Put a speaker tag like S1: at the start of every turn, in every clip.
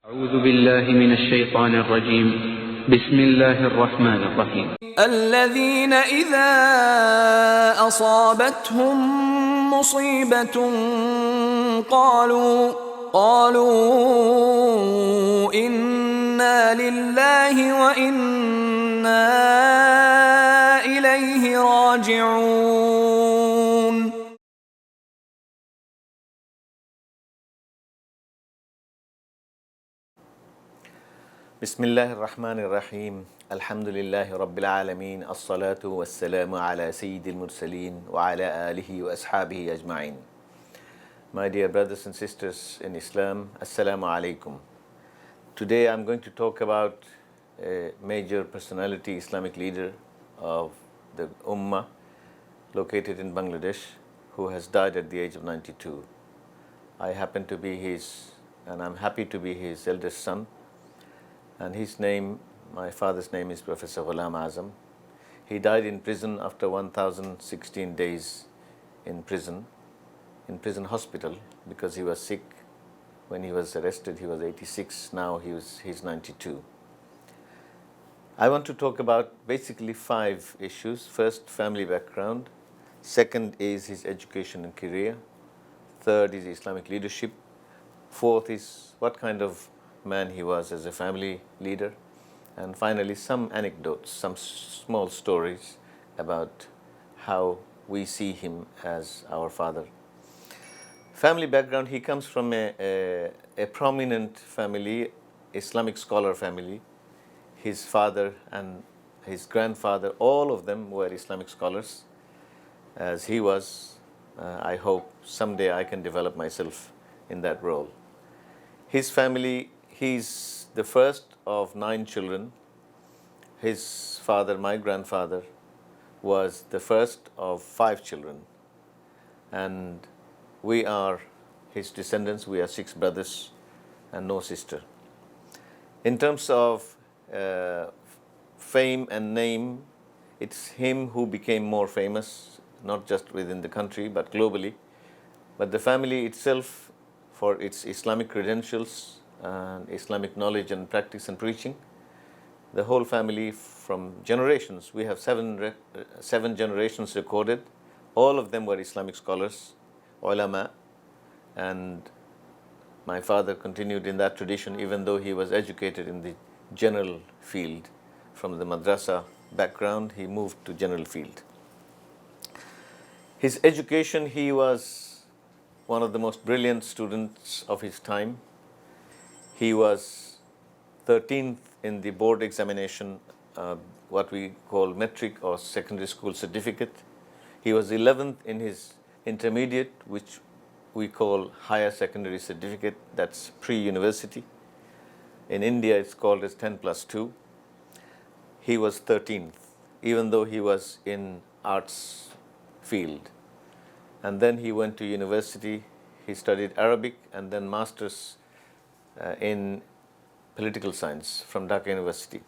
S1: أعوذ بالله من الشيطان الرجيم. بسم الله الرحمن الرحيم.
S2: الذين إذا أصابتهم مصيبة قالوا إنا لله وإنا إليه راجعون.
S3: بسم الله الرحمن الرحيم. الحمد لله رب العالمين. الصلاة والسلام على سيد المرسلين وعلى آله وأصحابه أجمعين. My dear brothers and sisters in Islam, Assalamu alaikum. Today I'm going to talk about a major personality, Islamic leader of the Ummah, located in Bangladesh, who has died at the age of 92. I happen to be and I'm happy to be his eldest son. And his name, my father's name is Professor Gulam Azam. He died in prison after 1,016 days in prison hospital, because he was sick. When he was arrested, he was 86. Now he's 92. I want to talk about basically 5 issues. First, family background. Second is his education and career. Third is Islamic leadership. Fourth is what kind of man he was as a family leader. And finally, some anecdotes, some small stories about how we see him as our father. Family background: he comes from a prominent family, Islamic scholar family. His father and his grandfather, all of them were Islamic scholars, as he was. I hope someday I can develop myself in that role. His family: he's the first of 9 children. His father, my grandfather, was the first of 5 children. And we are his descendants. We are 6 brothers and no sister. In terms of fame and name, it's him who became more famous, not just within the country, but globally. But the family itself, for its Islamic credentials and Islamic knowledge and practice and preaching, the whole family from generations, we have 7 generations recorded. All of them were Islamic scholars, ulama, and my father continued in that tradition, even though he was educated in the general field. From the madrasa background, he moved to general field. His education: he was one of the most brilliant students of his time. He was 13th in the board examination, what we call metric or secondary school certificate. He was 11th in his intermediate, which we call higher secondary certificate, that's pre-university. In India, it's called as 10+2. He was 13th, even though he was in arts field. And then he went to university. He studied Arabic and then master's in political science from Dhaka University.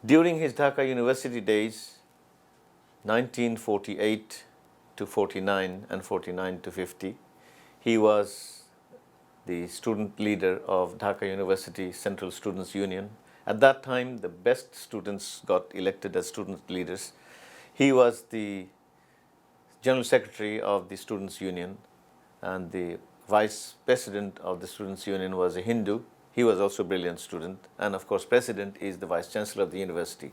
S3: During his Dhaka University days, 1948 to 49 and 49 to 50, he was the student leader of Dhaka University Central Students Union. At that time, the best students got elected as student leaders. He was the General Secretary of the Students Union, and the Vice President of the Students Union was a Hindu. He was also a brilliant student. And of course, President is the Vice Chancellor of the university.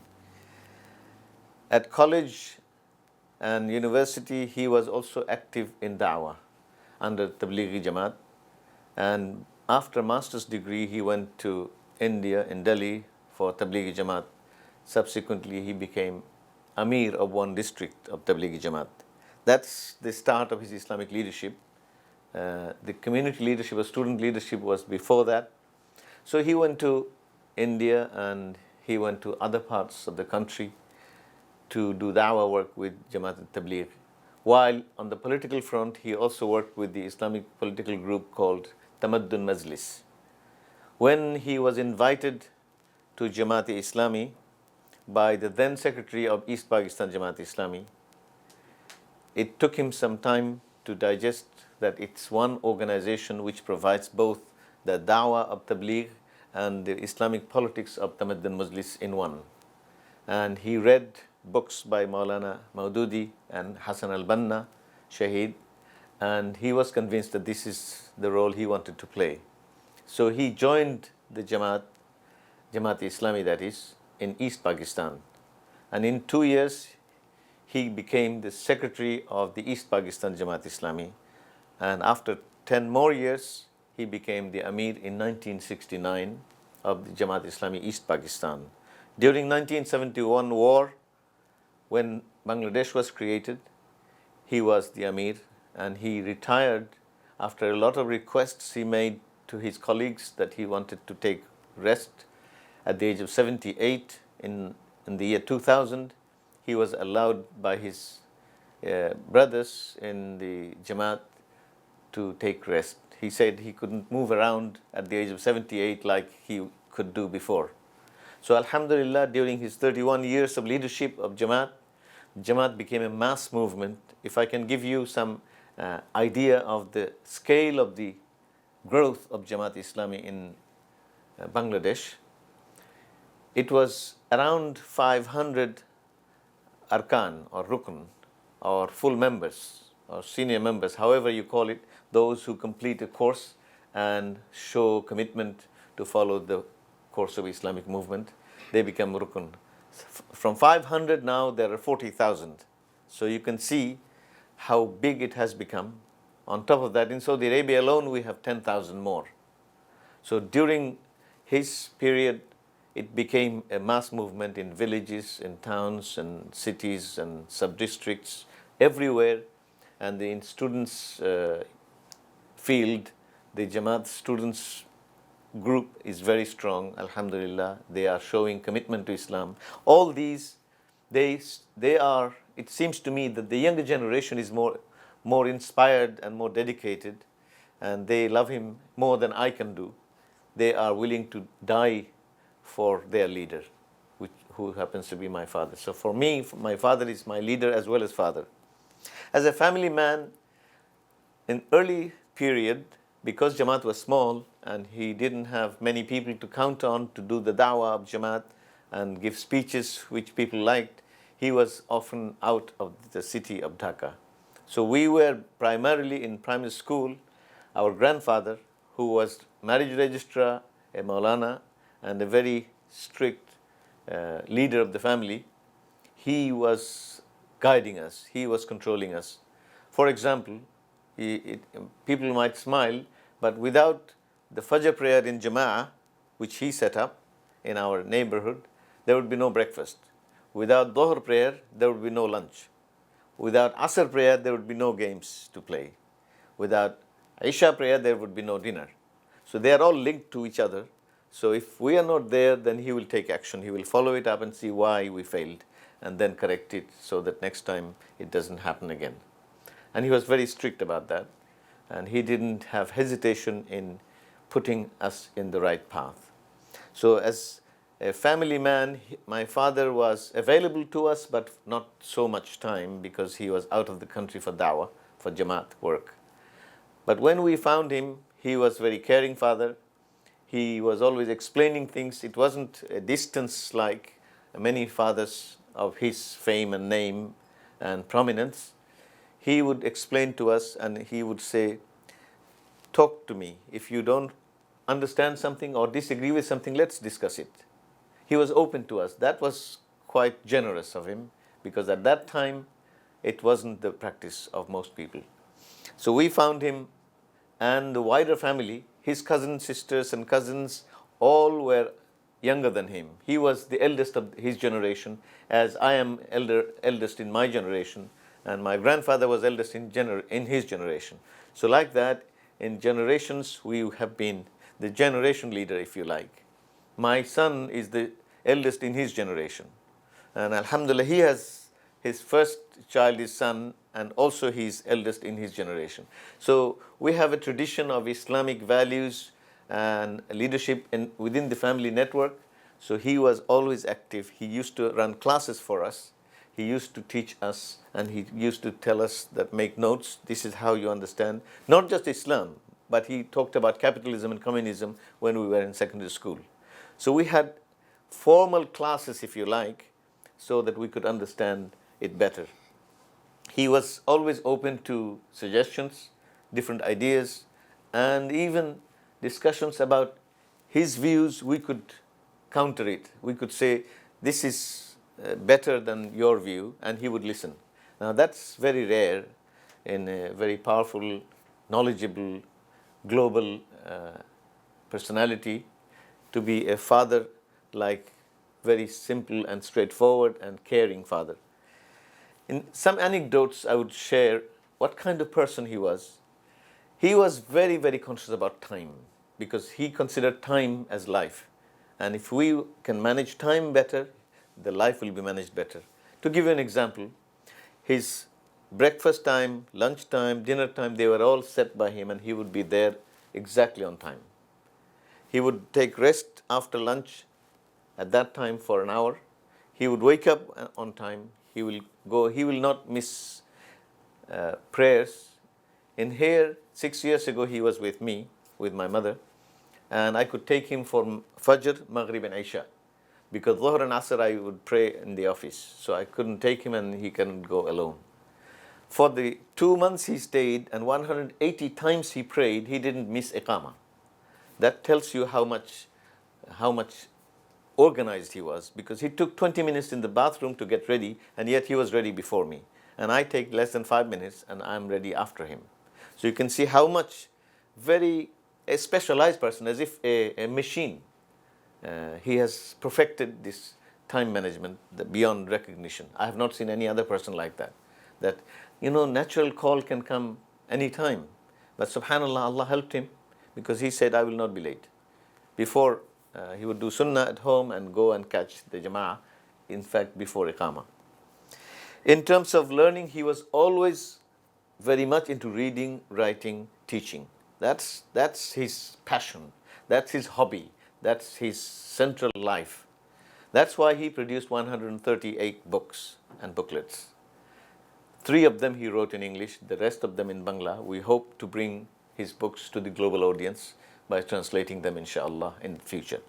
S3: At college and university, he was also active in Da'wah under Tablighi Jamaat. And after master's degree, he went to India, in Delhi, for Tablighi Jamaat. Subsequently, he became Amir of one district of Tablighi Jamaat. That's the start of his Islamic leadership. The community leadership or student leadership was before that. So he went to India and he went to other parts of the country to do da'wah work with Jamaat al-Tabligh. While on the political front, he also worked with the Islamic political group called Tamaddun Majlis. When he was invited to Jamaat-e-Islami by the then Secretary of East Pakistan Jamaat-e-Islami, it took him some time to digest that it's one organization which provides both the da'wah of Tabligh and the Islamic politics of Tamaddun Majlis in one. And he read books by Maulana Maududi and Hassan al-Banna, Shaheed, and he was convinced that this is the role he wanted to play. So he joined the Jamaat-e-Islami, that is, in East Pakistan. And in 2 years, he became the secretary of the East Pakistan Jamaat-e-Islami. And after 10 more years, he became the Amir in 1969 of the Jamaat-e-Islami East Pakistan. During 1971 war, when Bangladesh was created, he was the Amir, and he retired after a lot of requests he made to his colleagues that he wanted to take rest. At the age of 78 in the year 2000, he was allowed by his brothers in the Jamaat to take rest. He said he couldn't move around at the age of 78 like he could do before. So alhamdulillah, during his 31 years of leadership of Jamaat became a mass movement. If I can give you some idea of the scale of the growth of Jamaat-e-Islami in Bangladesh, it was around 500 arkan or rukn or full members or senior members, however you call it, those who complete a course and show commitment to follow the course of Islamic movement, they become rukn. From 500 now there are 40,000. So you can see how big it has become. On top of that, in Saudi Arabia alone, we have 10,000 more. So during his period, it became a mass movement in villages, in towns and cities and sub-districts, everywhere. And in students' field, the Jamaat students group is very strong, alhamdulillah. They are showing commitment to Islam. All these, they are, it seems to me that the younger generation is more inspired and more dedicated, and they love him more than I can do. They are willing to die for their leader, who happens to be my father. So for me, my father is my leader as well as father. As a family man, in early period, because Jamaat was small and he didn't have many people to count on to do the da'wah of Jamaat and give speeches which people liked, he was often out of the city of Dhaka. So we were primarily in primary school. Our grandfather, who was marriage registrar, a Maulana, and a very strict leader of the family, he was guiding us, he was controlling us. For example, people might smile, but without the Fajr prayer in Jama'ah, which he set up in our neighborhood, there would be no breakfast. Without Dhuhr prayer, there would be no lunch. Without Asr prayer, there would be no games to play. Without Isha prayer, there would be no dinner. So they are all linked to each other. So if we are not there, then he will take action. He will follow it up and see why we failed and then correct it so that next time it doesn't happen again. And he was very strict about that. And he didn't have hesitation in putting us in the right path. So as a family man, my father was available to us, but not so much time because he was out of the country for da'wah, for Jamaat work. But when we found him, he was very caring father. He was always explaining things. It wasn't a distance like many fathers of his fame and name and prominence. He would explain to us and he would say, talk to me. If you don't understand something or disagree with something, let's discuss it. He was open to us. That was quite generous of him because at that time, it wasn't the practice of most people. So we found him and the wider family, his cousins, sisters and cousins, all were younger than him. He was the eldest of his generation, as I am eldest in my generation, and my grandfather was eldest in his generation. So like that, in generations, we have been the generation leader, if you like. My son is the eldest in his generation. And alhamdulillah, he has his first child is son, and also he is eldest in his generation. So we have a tradition of Islamic values and leadership within the family network. So he was always active. He used to run classes for us. He used to teach us, and he used to tell us that make notes. This is how you understand, not just Islam, but he talked about capitalism and communism when we were in secondary school. So we had formal classes, if you like, so that we could understand it better. He was always open to suggestions, different ideas, and even discussions about his views. We could counter it. We could say, this is better than your view, and he would listen. Now that's very rare in a very powerful, knowledgeable, global personality, to be a father like very simple and straightforward and caring father. In some anecdotes I would share what kind of person he was. He was very, very conscious about time, because he considered time as life. And if we can manage time better, the life will be managed better. To give you an example, his breakfast time, lunch time, dinner time, they were all set by him, and he would be there exactly on time. He would take rest after lunch at that time for an hour. He would wake up on time. He will not miss prayers. In here, 6 years ago, he was with me, with my mother, and I could take him for Fajr, Maghrib and Isha, because Dhuhr and Asr I would pray in the office. So I couldn't take him, and he couldn't go alone. For the 2 months he stayed, and 180 times he prayed, he didn't miss Iqamah. That tells you how much organized he was, because he took 20 minutes in the bathroom to get ready, and yet he was ready before me. And I take less than 5 minutes, and I'm ready after him. So you can see how much a specialized person, as if a machine. He has perfected this time management beyond recognition. I have not seen any other person like that. That, natural call can come any time. But subhanAllah, Allah helped him, because he said, I will not be late. Before, he would do sunnah at home and go and catch the jama'ah, in fact, before Iqamah. In terms of learning, he was always very much into reading, writing, teaching. That's his passion. That's his hobby. That's his central life. That's why he produced 138 books and booklets. 3 of them he wrote in English, the rest of them in Bangla. We hope to bring his books to the global audience by translating them, inshallah, in the future.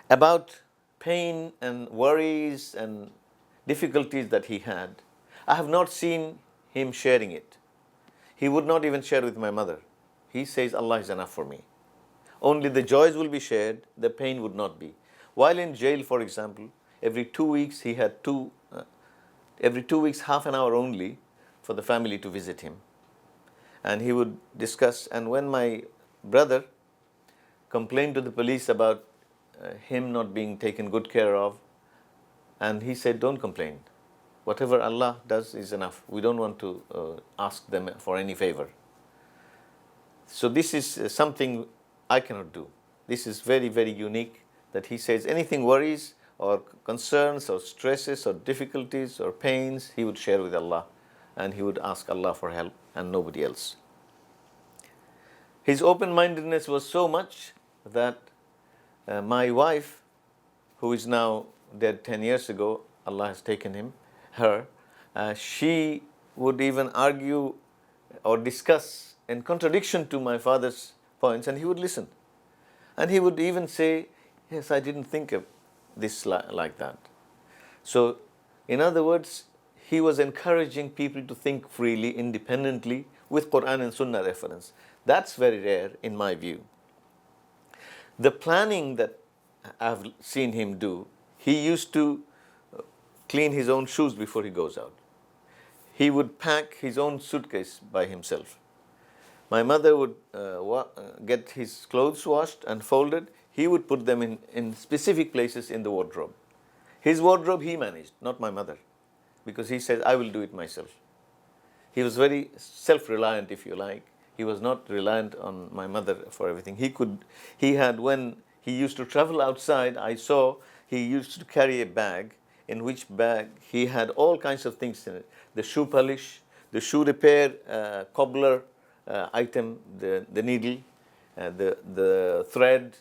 S3: About pain and worries and difficulties that he had, I have not seen him sharing it. He would not even share with my mother. He says, Allah is enough for me. Only the joys will be shared, the pain would not be. While in jail, for example, every 2 weeks he had every 2 weeks, half an hour only for the family to visit him. And he would discuss, and when my brother complained to the police about him not being taken good care of, and he said, don't complain. Whatever Allah does is enough. We don't want to ask them for any favor. So this is something I cannot do. This is very, very unique, that he says anything worries or concerns or stresses or difficulties or pains, he would share with Allah, and he would ask Allah for help and nobody else. His open-mindedness was so much that my wife, who is now dead 10 years ago, Allah has taken her, she would even argue or discuss in contradiction to my father's points, and he would listen. And he would even say, yes, I didn't think of this like that. So, in other words, he was encouraging people to think freely, independently, with Quran and Sunnah reference. That's very rare in my view. The planning that I've seen him do, he used to clean his own shoes before he goes out. He would pack his own suitcase by himself. My mother would get his clothes washed and folded. He would put them in specific places in the wardrobe. His wardrobe he managed, not my mother, because he says, I will do it myself. He was very self-reliant, if you like. He was not reliant on my mother for everything. When he used to travel outside, I saw he used to carry a bag, in which bag he had all kinds of things in it. The shoe polish, the shoe repair, cobbler item, the needle, the thread,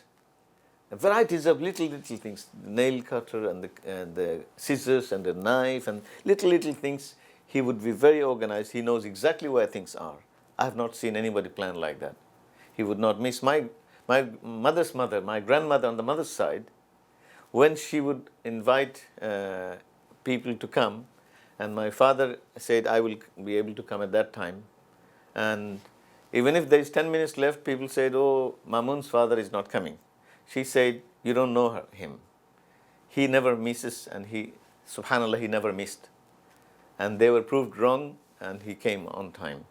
S3: varieties of little things, the nail cutter and the scissors and the knife and little things. He would be very organized. He knows exactly where things are. I have not seen anybody plan like that. He would not miss my mother's mother, my grandmother on the mother's side, when she would invite people to come, and my father said, I will be able to come at that time. And even if there is 10 minutes left, people said, oh, Mamoon's father is not coming. She said, you don't know him. He never misses, and subhanAllah, he never missed. And they were proved wrong, and he came on time.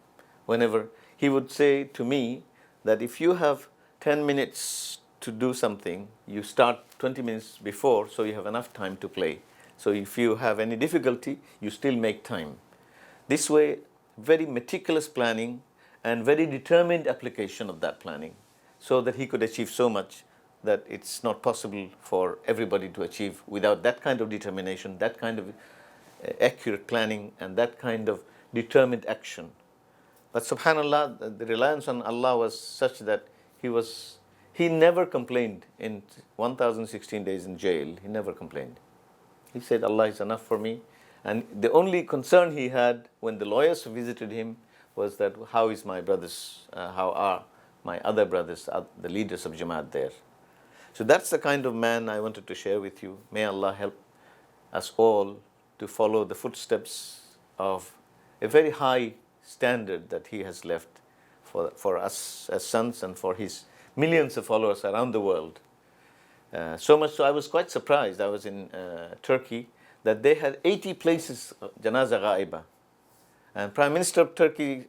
S3: Whenever he would say to me that if you have 10 minutes to do something, you start 20 minutes before, so you have enough time to play. So if you have any difficulty, you still make time. This way, very meticulous planning and very determined application of that planning, so that he could achieve so much that it's not possible for everybody to achieve without that kind of determination, that kind of accurate planning, and that kind of determined action. But subhanAllah, the reliance on Allah was such that he never complained in 1016 days in jail. He never complained. He said, Allah is enough for me. And the only concern he had when the lawyers visited him was that, how is my brothers, how are my other brothers, the leaders of Jamaat there? So that's the kind of man I wanted to share with you. May Allah help us all to follow the footsteps of a very high standard that he has left for us as sons and for his millions of followers around the world. So much so I was quite surprised. I was in Turkey, that they had 80 places Janaza Ghaiba. And Prime Minister of Turkey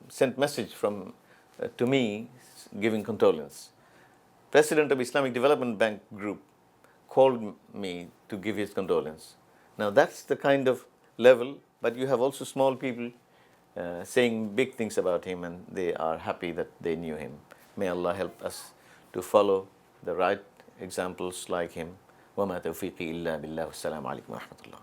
S3: sent message to me giving condolence. President of Islamic Development Bank Group called me to give his condolence. Now that's the kind of level, but you have also small people saying big things about him, and they are happy that they knew him. May Allah help us to follow the right examples like him. وَمَا تَوْفِيقِي إِلَّا بِاللَّهِ وَالسَّلَامُ عَلَيْكُمْ وَرَحْمَةُ اللَّهِ.